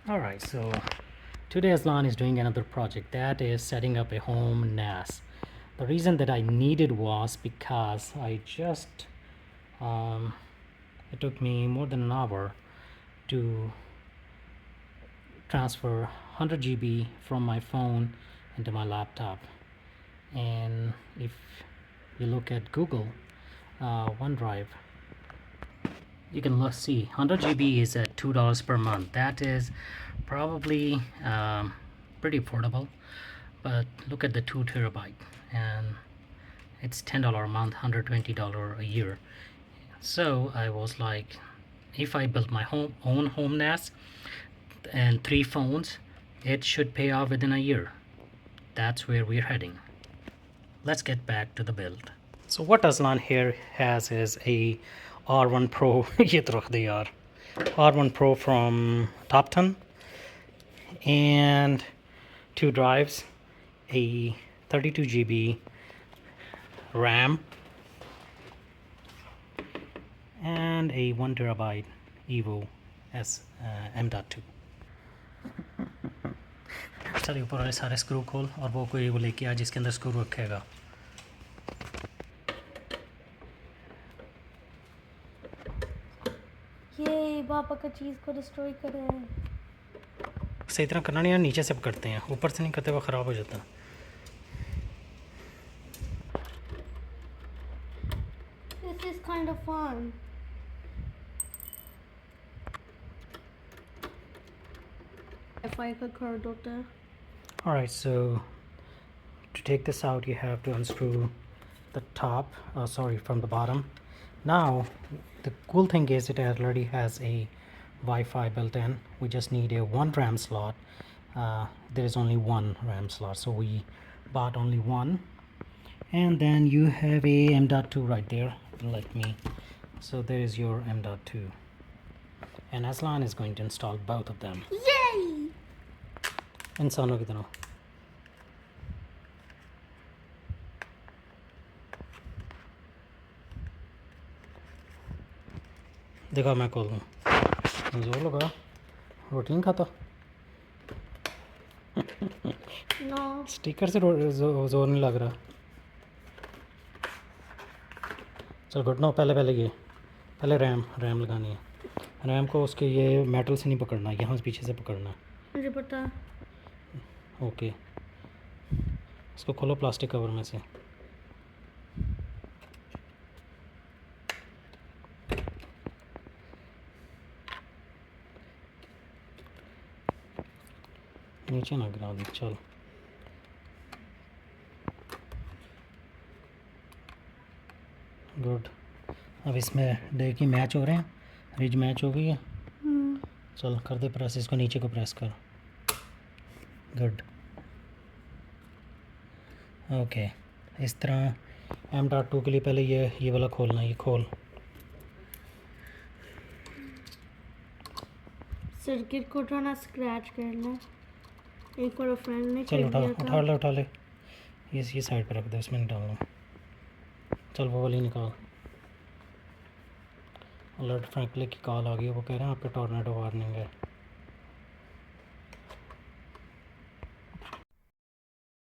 Alright, so today Aslan is doing another project, that is setting up a home NAS. The reason that I needed was because it took me more than an hour to transfer 100 GB from my phone into my laptop. And if you look at Google OneDrive, you can see 100 GB is at $2 per month. That is probably pretty affordable, but look at the 2 terabyte, and it's $10 a month, $120 a year. So I was like, if I build my own home NAS and 3 phones, it should pay off within a year. That's where we're heading. Let's get back to the build. So what Aslan here has is a R1 Pro. ये तो रख दे यार. R1 Pro from Topton, and 2 drives, a 32 GB RAM, and a 1 terabyte Evo S M.2. चलिए ऊपर वाले सारे screw खोल और वो कोई वो लेके आ जिसके अंदर स्क्रू रखेगा. ये पापा का चीज़ को डिस्ट्रॉय करे हैं. सही तरह करना नहीं यार, नीचे से करते हैं, ऊपर से नहीं करते वो ख़राब हो जाता. This is kind of fun. FI का कर होता है. Alright, so to take this out you have to unscrew the top, from the bottom. Now the cool thing is it already has a Wi-Fi built in. We just need a 1 RAM slot. There is only 1 RAM slot, so we bought only one. And then you have a M.2 right there. So there is your M.2, and Aslan is going to install both of them. Yay! इंसानों की तरह. देखा मैं खोल दूँ, जोर लगा, रोटी नहीं खाता. No. स्टिकर से जोर नहीं लग रहा. चल घुटनों पहले रैम लगानी है. रैम को उसके ये मेटल से नहीं पकड़ना, यहाँ से पीछे से पकड़ना. मुझे पता. ओके, इसको खोलो प्लास्टिक कवर में से. नीचे ना गिरा दे. चल गुड. अब इसमें देखिए मैच हो रहे हैं, रिज मैच हो गई है. चल कर दे प्रेस, इसको नीचे को प्रेस कर. गुड. ओके, इस तरह M.2 के लिए पहले ये वाला खोलना. ये खोल. सर्किट को थोड़ा स्क्रैच करना. एक और फ्रेंड ने चल उठा ले. ये साइड पर रख दे, इसमें नहीं डालना. चल वो वाली निकाल. अलर्ट फ्रैंकलिन की कॉल आ गई, वो कह रहे हैं आपके टॉर्नेडो वार्निंग है.